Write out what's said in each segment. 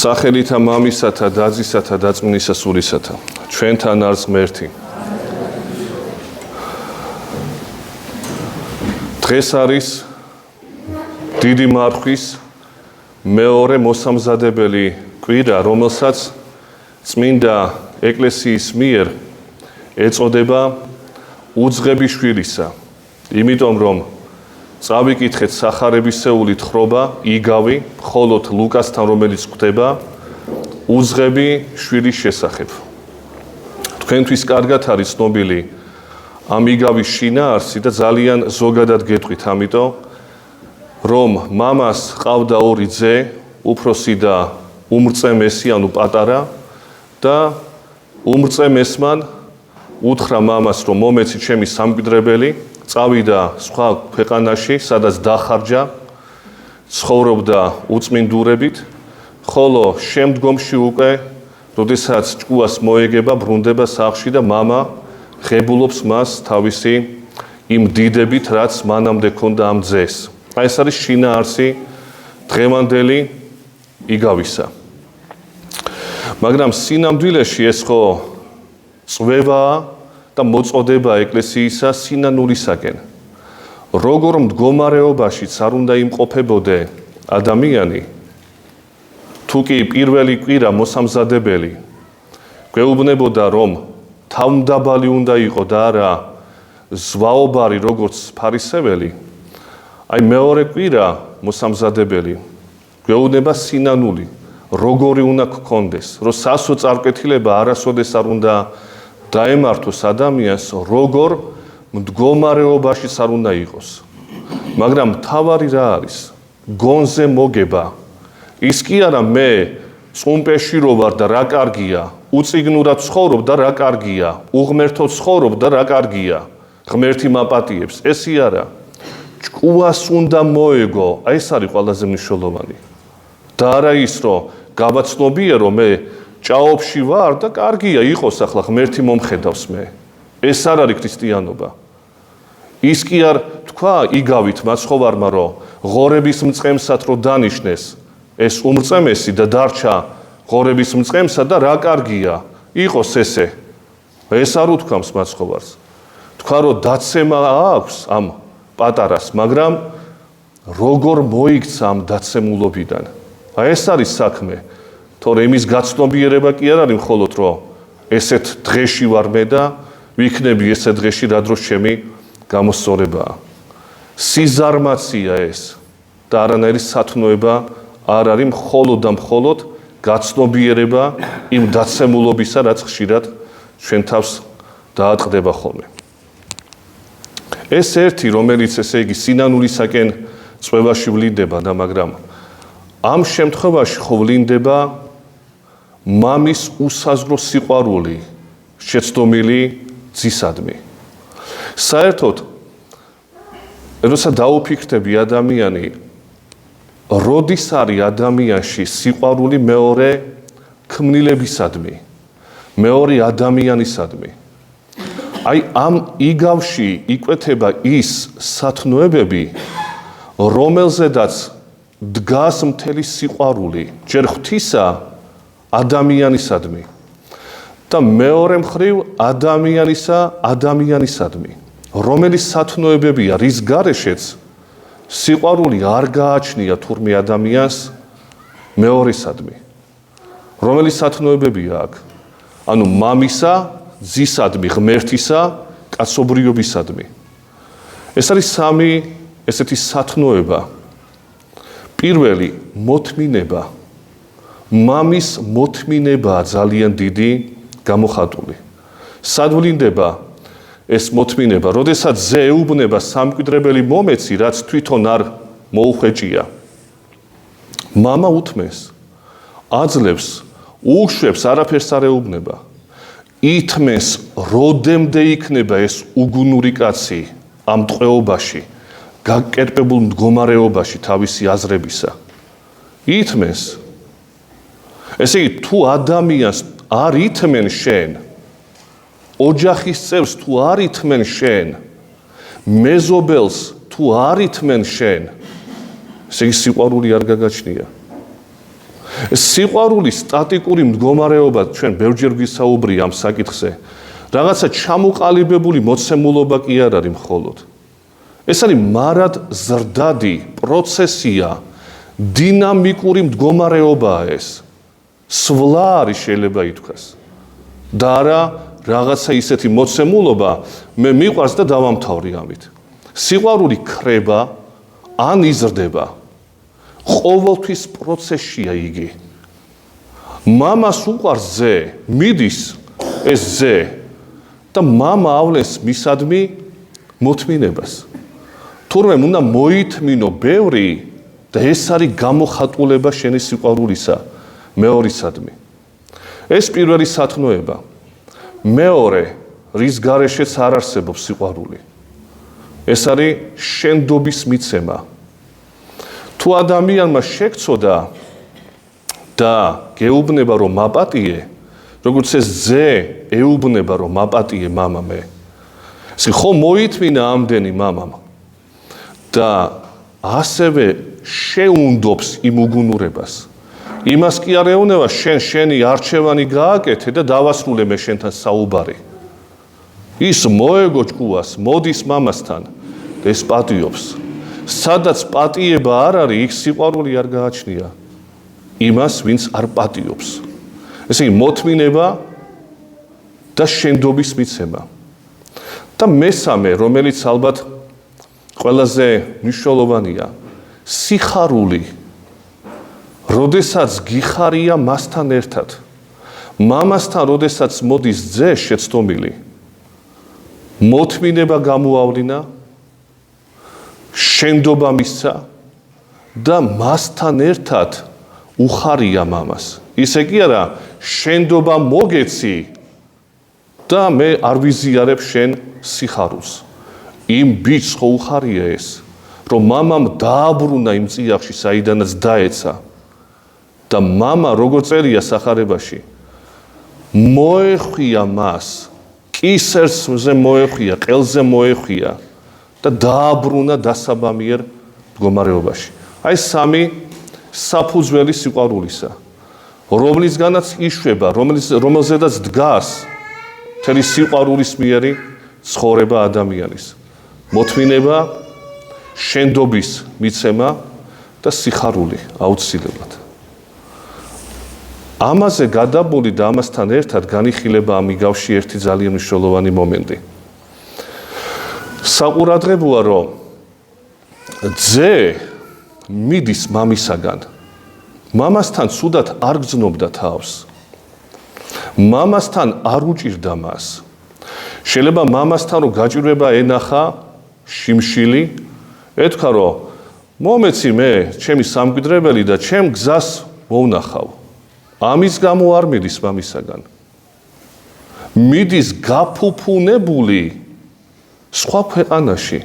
სახელითა მამისათა, დadzისათა, დაწმინისა სულისათა, ჩვენთან არის ღმერთი. დღეს არის დიდი მარხვის მეორე მოსამზადებელი კვირა, რომელსაც წმინდა ეკლესიის მიერ ეწოდება უძღები შვილისა. იმიტომ რომ წავიკითხეთ სახარებისეული თხრობა იგავი, მხოლოდ ლუკასთან, რომელიც გვხვდება უძღები შვილის შესახებ. თქვენთვის კარგად არის ცნობილი ამ იგავის შინაარსი და ძალიან ზოგადად გეტყვით, ამიტომ რომ მამას ჰყავდა ორი ძე, უფროსი და უმრწემესი, ანუ პატარა, და უმრწემესმან უთხრა მამას, რომ მომეცი ჩემი სამკვიდრებელი, წავიდა სხვა ქვეყანაში, სადაც დახარჯა, ცხოვრობდა უწმინდურებით, ხოლო შემდგომში უკვე, როდესაც ჭკუას მოეგება, ბრუნდება სახლში და მამა ღებულობს მას თავისი იმ დიდებით, რაც მანამდე ჰქონდა ამ ძეს. აი ეს არის შინაარსი დღევანდელი იგავისა. მაგრამ სინამდვილეში ეს ხო წვევაა და მოწოდება ეკლესიისა სინანულისაკენ. როგორ მდგომარეობაშიც არ უნდა იმყოფებოდე ადამიანი, თუ კი პირველი კვირა მოსამზადებელი გვეუბნებოდა, რომ თავმდაბალი უნდა იყო და არა ზვაობარი როგორც ფარისეველი, აი მეორე კვირა მოსამზადებელი გვეუბნება სინანული, როგორი უნდა გქონდეს, რომ სასო წარკვეთილება არასოდეს არ უნდა დაემართოს ადამიანს, როგორ მდგომარეობაშიც არ უნდა იყოს. მაგრამ მთავარი რა არის? გონზე მოგება. ის კი არა მე წუმპეში რო ვარ და რა კარგია, უწიგნურად ცხოვრობ და რა კარგია, უღმერთოდ ცხოვრობ და რა კარგია, ღმერთი მაპატიებს. ესი არა. ჭკუას უნდა მოეგო, აი ეს არის ყველაზე მნიშვნელოვანი. და არა ის, რომ გავაცნობია, რომ მე ჭაობში ვარ და კარგია იყოს, ახლა ღმერთი მომხედავს მე. ეს არ არის ქრისტიანობა. ის კი არ თქვა იგავით მაცხოვარმა, რომ ღორების მწყემსად რო დანიშნეს ეს უმრწემესი და დარჩა ღორების მწყემსა და რა კარგია იყოს ესე. ეს არ უთქვამს მაცხოვარს. თქვა რომ დაცემა აქვს ამ პატარას, მაგრამ როგორ მოიქცა ამ დაცემულობიდან. აი ეს არის საქმე. თორე იმის გაცნობიერება კი არ არის მხოლოდ რომ ესეთ დღეში ვარ მე და ვიქნები ესეთ დღეში რა დროს ჩემი გამოსწორებაა. სიზარმაცია ეს და არანაირი სათნოება არ არის, მხოლოდ და მხოლოდ გაცნობიერება იმ დაცემულობისა, რაც ხშირად ჩვენ თავს დაატყდება ხოლმე. ეს ერთი, რომელიც ესე იგი სინანულისაკენ წვევაში ვლინდება და მაგრამ ამ შემთხვევაში ხო ვლინდება მამის უსაზღვრო სიყვარული შეცდომილი ძისადმი. საერთოდ, როცა დაუფიქრდები ადამიანი, როდის არის ადამიანში სიყვარული მეორე ქმნილებისადმი, მეორე ადამიანისადმი. აი ამ იგავში იკვეთება ის სათნოებები, რომელზედაც დგას მთელი სიყვარული, ჯერ ღვთისა ადამიანისადმი და მეორე მხრივ ადამიანისადმი, რომელიც სათნოებებია, რის გარეშეც სიყვარული არ გააჩნია თურმე ადამიანს მეორესადმი. რომელიც სათნოებებია აქ? ანუ მამისა, ძისადმი, ღმერთისა, კაცობრიობისადმი. ეს არის სამი ესეთი სათნოება. პირველი მოთმინება. მამის მოთმინებაა ძალიან დიდი გამოხატული. სად ვლინდება ეს მოთმინება? როდესაც ძე ეუბნება სამკვიდრებელი მომეცი, რაც თვითონ არ მოუხვეჭია. მამა უთმეს, აძლევს, უშვებს, არაფერს არ ეუბნება. ითმეს, როდემდე იქნება ეს უგუნური კაცი ამ ტყვეობაში, გაკერპებულ მდგომარეობაში თავისი აზრებისა. ითმეს. ესე იგი, თუ ადამიანს არ ითმენ შენ, ოჯახის წევრს თუ არ ითმენ შენ, მეზობელს თუ არ ითმენ შენ, ესე იგი სიყვარული არ გაგაჩნია. სიყვარულის სტატიკური მდგომარეობა ჩვენ ბევრჯერ გვისაუბრია ამ საკითხზე. რაღაცა ჩამოყალიბებული მოცემულობა კი არ არის მხოლოდ. ეს არის მარად ზრდადი პროცესია, დინამიკური მდგომარეობაა ეს. სვლა არის შეიძლება ითქვას. და არა რაღაცა ისეთი მოცემულობა მე მიყვარს და დავამთავრე ამით. სიყვარული ქრება ან იზრდება. ყოველთვის პროცესია იგი. მამას უყვარს ზე, მიდის ეს ზე და მამა ავლენს მისადმი მოთმინებას. თურმე უნდა მოითმინო ბევრი და ეს არის გამოხატულება შენი სიყვარულისა მეორისადმი. ეს პირველი სათნოება. მეორე, რის გარეშეც არ არსებობს სიყვარული. ეს არის შენდობის მიცემა. თუ ადამიანმა შექცოდა და გეუბნება რომ მაპატიე, როგორც ეს ზე ეუბნება რომ მაპატიე მამა მე. ეს ხო მოითმინა ამდენი მამამ და ასევე შეუნდობს იმ უგუნურებას. იმას კი არ ეუბნება შენი არჩევანი გააკეთე და დავასრულე მე შენთან საუბარი. ის მოეგო ჭკუას, მოდის მამასთან და ეს პატიობს. სადაც პატიება არ არის, იქ სიყვარული არ გააჩნია იმას, ვინც არ პატიობს. ესე იგი მოთმინება და შენდობის მიცემა. და მესამე, რომელიც ალბათ ყველაზე მნიშვნელოვანია, სიხარული. როდესაც გიხარია მასთან ერთად. მამასთან როდესაც მოდის ძე შეცდომილი, მოთმინება გამოავლინა, შენდობა მისცა და მასთან ერთად უხარია მამას. ისე კი არა, შენდობა მოგეცი და მე არ ვიზიარებ შენ სიხარულს. იმ ბიჭს ხო უხარია ეს, რომ მამამ დააბრუნა იმ წიაღში, საიდანაც დაეცა და მამა როგორ წერია სახარებაში, მოეხვია მას, კისერზე მოეხვია, ყელზე მოეხვია და დააბრუნა დასაბამიერ მდგომარეობაში. აი სამი საფუძველი სიყვარულისა, რომლისგანაც იშვება, რომელზედაც დგას მთელი სიყვარულის მიერი ცხოვრება ადამიანის. მოთმინება, შენდობის მიცემა და სიხარული აუცილებლად. ამაზე გადაბული და ამასთან ერთად განიხილება ამ იგავში ერთი ძალიან მნიშვნელოვანი მომენტი. საყურადღებოა, რომ ძე მიდის მამისაგან. მამასთან ცუდად არ გრძნობდა თავს. მამასთან არ უჭირდა მას. შეიძლება მამასთან რომ გაჭირვება ენახა შიმშილი, ეთქვა რომ მომეცი მე ჩემი სამკვიდრებელი და ჩემ გზას მოვნახავ. ამის გამო არ მიდის მამისაგან. მიდის გაფუფუნებული სხვა ქვეყანაში.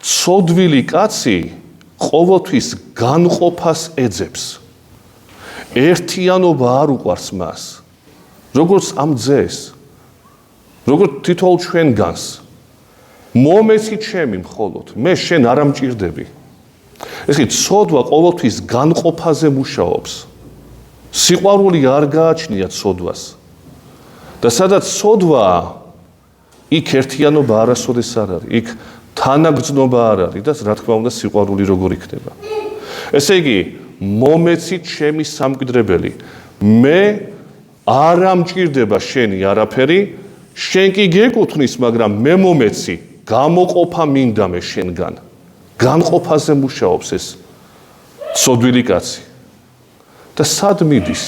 ცოდვილი კაცი ყოველთვის განყოფას ეძებს. ერთიანობა არ უყვარს მას. როგორც ამ ძეს, როგორც თითოეულ ჩვენგანს. მომეცი ჩემი მხოლოდ, მე შენ არ ამჭირდები. ესე ცოდვა ყოველთვის განყოფაზე მუშაობს. სიყვარული არ გააჩნია ცოდვას. და სადაც ცოდვაა, იქ ერთიანობა არასოდეს არ არის, იქ თანაგრძნობა არ არის და რა თქმა უნდა სიყვარული როგორ იქნება. ესე იგი, მომეცი ჩემი სამკვიდრებელი, მე არ ამჭირდება შენი არაფერი, შენ კი გეკუთვნის, მაგრამ მე მომეცი, გამოყოფა მინდა მე შენგან. განყოფაზე მუშაობს ეს ცოდვილი კაცი. და სად მიდის?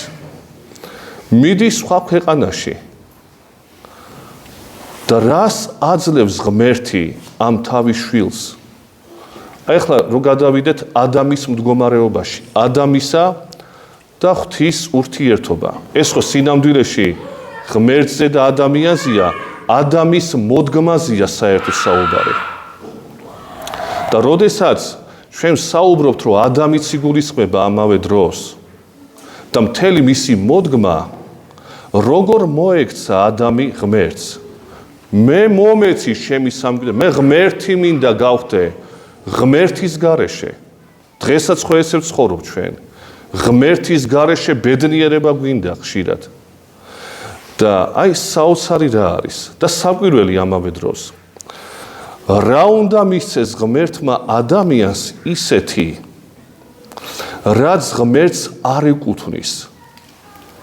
მიდის სხვა ქვეყანაში. და რას აძლევს ღმერთი ამ თავის შვილს? აი ახლა რო გადავიდეთ ადამის მდგომარეობაში, ადამისა და ღვთის ურთიერთობა. ეს ხო სინამდვილეში ღმერთზე და ადამიანზეა, ადამის მოდგმაზეა საერთოდ საუბარი. და როდესაც ჩვენ საუბრობთ, რომ ადამიც იგულისხმება ამავე დროს და მთელი მისი მოდგმა, როგორ მოექცა ადამი ღმერთს? მე მომეცი ჩემი სამკვიდრებელი, მე ღმერთი მინდა გავხდე ღმერთის გარეშე. დღესაც ხო ესე ვცხოვრობ ჩვენ. ღმერთის გარეშე ბედნიერება გვინდა ხშირად. და აი საოცარი რა არის და საკვირველი ამავე დროს. რა უნდა მისცეს ღმერთმა ადამიანს ისეთი, რაც ღმერთს არ ეკუთვნის.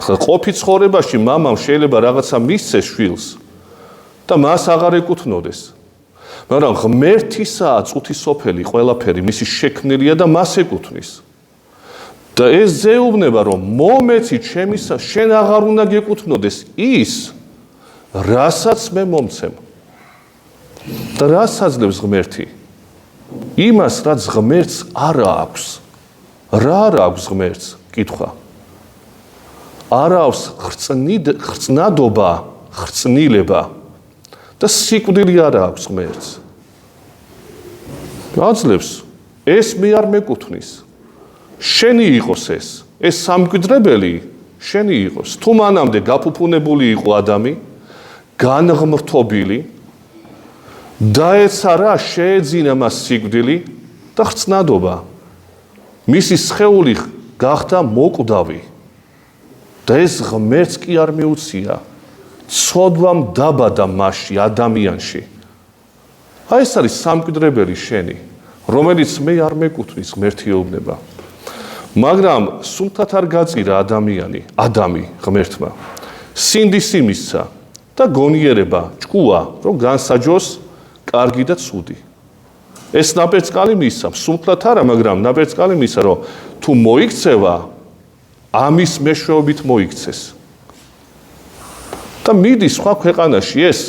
ყოფით ცხოვრებაში მამამ შეიძლება რაღაცა მისცეს შვილს და მას აღარ ეკუთვნოდეს. მაგრამ ღმერთისაა წუთისოფელი ყველაფერი, მისი შექმნილია და მას ეკუთვნის. და ეს ზეუბნება, რომ მომეცი ჩემისა, შენ აღარ უნდა გეკუთვნოდეს ის, რასაც მე მომცემ. და რას აძლევს ღმერთი? იმას, რაც ღმერთს არ აქვს. რა არ აქვს ღმერთს? კითხვა. არ აქვს ხრწნადობა, ხრწნილება და სიკვდილი არ აქვს ღმერთს. აძლევს, ეს მე არ მეკუთვნის. შენი იყოს ეს სამკვიდრებელი შენი იყოს. თუ მანამდე გაფუფუნებული იყო ადამი, განღმრთობილი, დაეცა რა შეეძინა მას სიკვდილი და ხრწნადობა. მისი სხეული გახდა მოკვდავი. და ეს ღმერთს კი არ მიუცია. ცოდვამ დაბადა მასში, ადამიანში. აი ეს არის სამკვიდრებელი შენი, რომელიც მე არ მეკუთვნის, ღმერთი ეუბნება. მაგრამ სულთად არ გაწირა ადამი ღმერთმა. სინდისი მისცა და გონიერება, ჭკუა, რომ განსაჯოს კარგი და ცუდი. ეს ნაპერწკალი მისცა, სულთად არა, მაგრამ ნაპერწკალი მისცა, რომ თუ მოიქცევა, ამის მეშვეობით მოიქცეს. და მიდის სხვა ქვეყანაში ეს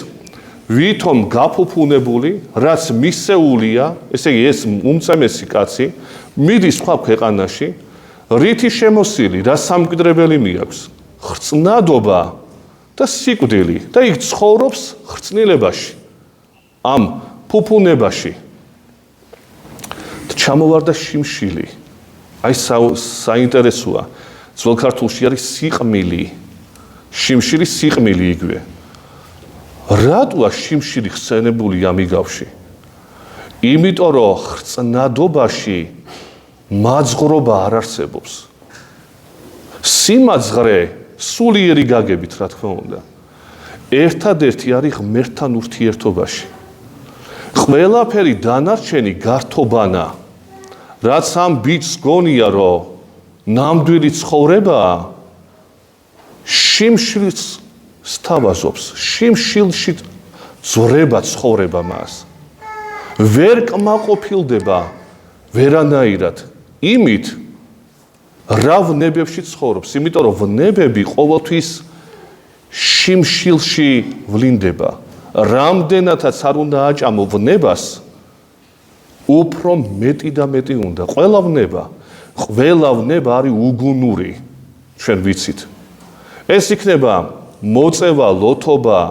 ვითომ გაფუფუნებული, რაც მისეულია, ესე იგი ეს უმწამესი კაცი, მიდის სხვა ქვეყანაში, რითი შემოსილი, რა სამკვიდრებელი მიაქვს, ხრწნადობა და სიკვდილი და იქ ცხოვრობს ხრწნილებაში, ამ ფუფუნებაში. ჩამოვარდა შიმშილი. აი საინტერესოა. ძველ ქართულში არის სიყმილი. შიმშილი სიყმილი იგივე. რატოა შიმშილი ხსენებული ამიგავში? იმიტომ რომ ხრწნადობაში მაძღრობა არ არსებობს. სიმაძღრე სულიერი გაგებით, რა თქმა უნდა. ერთადერთი არის ღმერთთან ურთიერთობაში. ყველაფერი დანარჩენი გართობანა, რაც ამ ბიჭს გონია, რომ ნამდვილი ცხოვრებაა, შიმშილს სთავაზობს, შიმშილში ძვრება ცხოვრება მას. ვერ კმაყოფილდება ვერანაირად იმით, რა ვნებებში ცხოვრობს, იმიტომ რომ ვნებები ყოველთვის შიმშილში ვლინდება. რამდენადაც არ უნდა აჭამო ვნებას, უფრო მეტი და მეტი უნდა. ყველა ვნება არის უგუნური, ჩვენ ვიცით. ეს იქნება მოწევა, ლოთობა,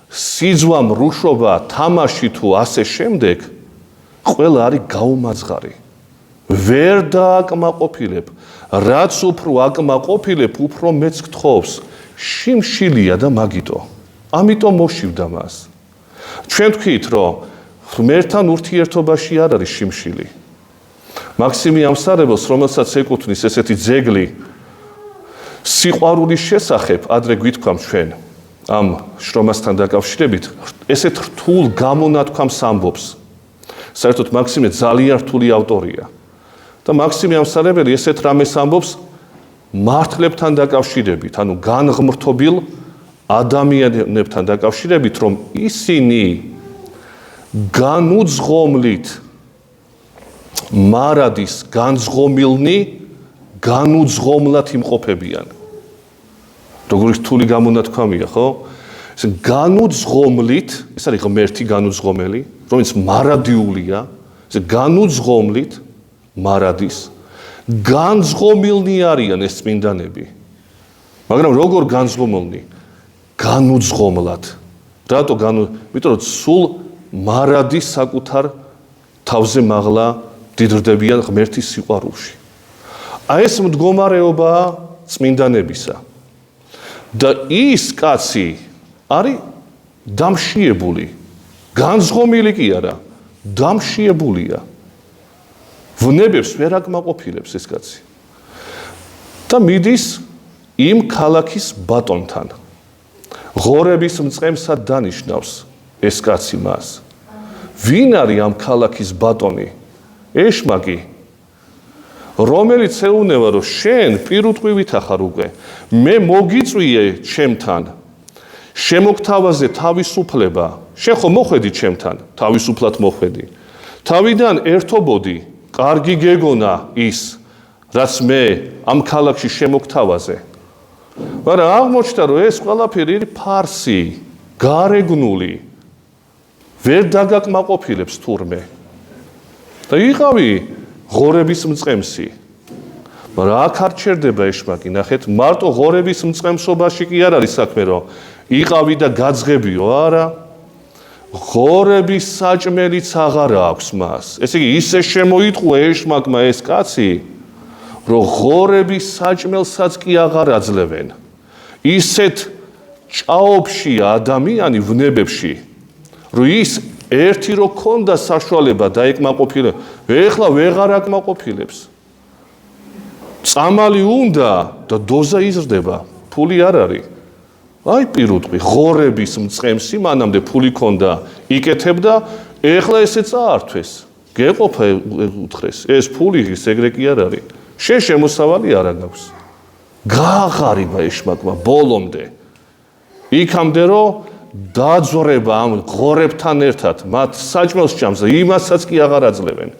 სიძვა, მრუშობა, თამაში თუ ასე შემდეგ, ყველა არის გაუმაძღარი. ვერ დააკმაყოფილებ. რაც უფრო აკმაყოფილებ, უფრო მეც გთხოვს. შიმშილია და მაგიტო. ამიტომ მოშივდა მას. ჩვენ თქვით, რომ ღმერთთან ურთიერთობაში არ არის შიმშილი. მაქსიმე ამსარებელს, რომელსაც ეკუთვნის ესეთი ძეგლი სიყვარულის შესახებ, ადრე გვითქვამ ჩვენ ამ შრომასთან დაკავშირებით, ესეთ რთულ გამონათქვამს ამბობს. საერთოდ მაქსიმე ძალიან რთული ავტორია. და მაქსიმე ამსარებელი ესეთ რამეს ამბობს მართლებთან დაკავშირებით, ანუ განღმრთობილ ადამიანებთან დაკავშირებით, რომ ისინი განუძღომლით მარადის განძღომილნი განუძღომლად იმყოფებიან. როგორი რთული გამონათქვამია, ხო? ეს განუძღომლით, ეს არის ღმერთი განუძღომელი, რომელიც მარადიულია, ეს განუძღომლით მარადის განძღომილნი არიან ეს წმინდანები. მაგრამ როგორ განძღომილნი? განუძღომლად. რატო იმიტომ რომ სულ მარადის საკუთარ თავზე მაღლა დიდრდებიან ღმერთის სიყვარულში. აი ეს მდგომარეობაა წმინდანებისა. და ის კაცი არის დამშიებული. განძღომილი კი არა, დამშიებულია. ვნებებს ვერ აკმაყოფილებს ეს კაცი. და მიდის იმ ქალაქის ბატონთან. ღორების მწყემსად დანიშნავს ეს კაცი მას. ვინ არის ამ ქალაქის ბატონი? ეშმაკი, რომელიც ეუბნება, რომ შენ პირუტყვივით ახარ უკვე, მე მოგიწვიე ჩემთან, შემოგთავაზე თავისუფლება, შენ ხო მოხვედი ჩემთან, თავისუფლად მოხვედი. თავიდან ერთობოდი, კარგი გეგონა ის, რაც მე ამ ქალაქში შემოგთავაზე. მაგრამ აღმოჩნდა, რომ ეს ყველაფერი ფარსი, გარეგნული, ვერ დაგაკმაყოფილებს თურმე. და იყავი ღორების მწყემსი. მაგრამ აქ არ ჩერდება ეშმაკი, ნახეთ, მარტო ღორების მწყემსობაში კი არ არის საქმე, რომ იყავი და გაძღებიო, არა. ღორების საჭმელიც აღარ აქვს მას. ესე იგი, ისე შემოიტყუა ეშმაკმა ეს კაცი, რომ ღორების საჭმელსაც კი აღარ აძლევენ. ისეთ ჭაობშია ადამიანი ვნებებში, რომ ის ერთი რო ქონდა საშუალება დაეკმაყოფილება, ეხლა ვეღარ აკმაყოფილებს. წამალი უნდა და დოზა იზრდება, ფული არ არის. აი პირუტყვი, ღორების მწყემსი, მანამდე ფული ქონდა, იკეთებდა, ეხლა ესე წაართვეს. გეყოფა უთხრეს, ეს ფული ის ეგრე კი არ არის. შენ შემოსავალი არ აქვს. გააღარიბა ეშმაკმა ბოლომდე. იქამდე რომ დაძვრება ამ ღორებთან ერთად, მათ საჭმელს ჭამს და იმასაც კი აღარ აძლევენ.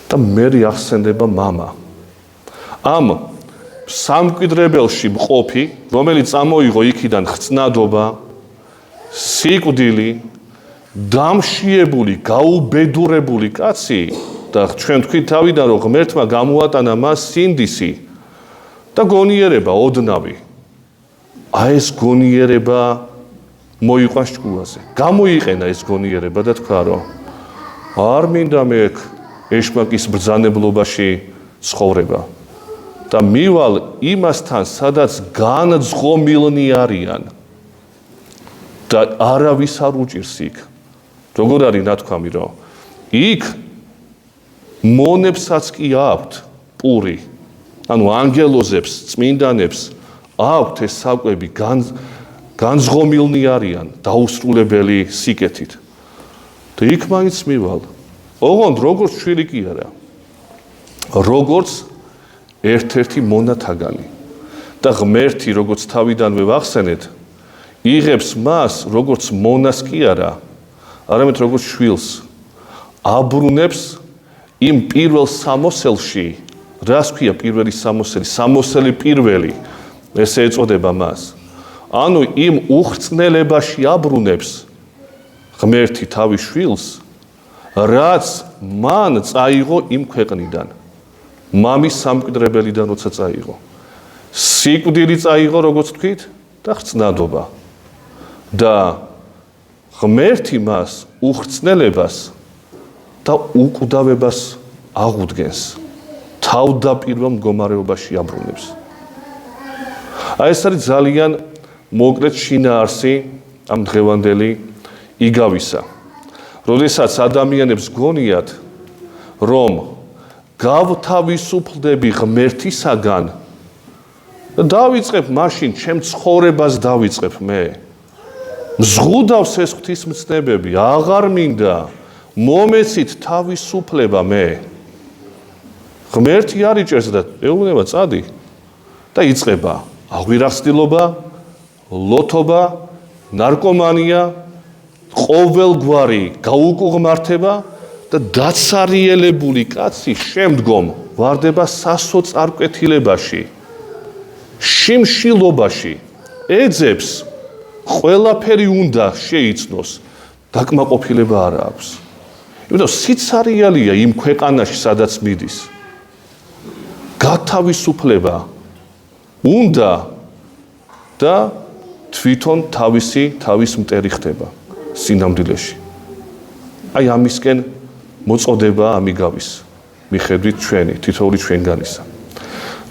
და მერი ახსენდება მამა. ამ სამკვიდრებელში მყოფი, რომელიც წამოიღო იქიდან ხწნადობა, სიკვდილი, დამშიებული, გაუბედურებული კაცი და ჩვენ თქვით თავიდან რომ ღმერთმა გამოატანა მას სინდისი და გონიერება ოდნავი. აი ეს გონიერება მოიყვანს ჭკუაზე. გამოიყენა ეს გონიერება და თქვა რომ არ მინდა მე ეშმაკის ბრძანებლობაში ცხოვრება და მივალ იმასთან, სადაც განძღომილნი არიან და არავის არ უჭირს იქ. როგორ არის ნათქვამი, რომ იქ მონებსაც კი აქვთ პური, ანუ ანგელოზებს, წმინდანებს აქვთ ეს საკვები, განძღომილნი არიან, დაუსრულებელი სიკეთით. და იქ მაინც მივალ. ოღონდ როგორც შვილი კი არა, როგორც ერთ-ერთი მონათაგანი. და ღმერთი, როგორც თავიდანვე ვახსენეთ, იღებს მას, როგორც მონას კი არა, არამედ როგორც შვილს. აბრუნებს იმ პირველ სამოსელში, რას ქვია პირველი სამოსელი? სამოსელი პირველი, ესე ეწოდება მას. ანუ იმ უხრწნელებაში აბრუნებს ღმერთი თავის შვილს, რაც მან წაიღო იმ ქვეყნიდან. მამის სამკვიდრებელიდან როცა წაიღო. სიკვდილი წაიღო, როგორც თქვით, და ხრწნადობა. და ღმერთი მას უხრწნელებას და უკვდავებას აღუდგენს. თავდაპირველ მდგომარეობაში აბრუნებს. აი ეს არის ძალიან მოკლედ შინაარსი ამ დღევანდელი იგავისა. როდესაც ადამიანებს გონიათ, რომ გავთავისუფლდები ღმერთისაგან და დავიწყებ მაშინ ჩემ ცხოვრებას დავიწყებ მე. მზღუდავს ეს ღვთისმცნებები, აღარ მინდა მომეცით თავისუფლება მე. ღმერთი არ იჭერს და ეუბნება წადი და იწყება აღვირახსნილობა, ლოთობა, ნარკომანია, ყოველგვარი გაუკუღმართება და დაცარიელებული კაცი შემდგომ ვარდება სასოწარკვეთილებაში, შიმშილობაში, ეძებს, ყველაფერი უნდა შეიცნოს, დაკმაყოფილება არ აქვს. იმიტომ სიცარიალია იმ ქვეყანაში, სადაც მიდის. გათავისუფლება უნდა და თვითონ თავის მტერი ხდება სინამდვილეში. აი ამისკენ მოწოდება ამიგავის მიხედვით ჩვენი თითოეული ჩვენგანისა.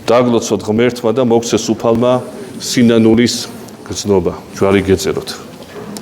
დაგლოცოთ ღმერთმა და მოგცეს უფალმა სინანულის გრძნობა. ჯვარი გეწეროთ.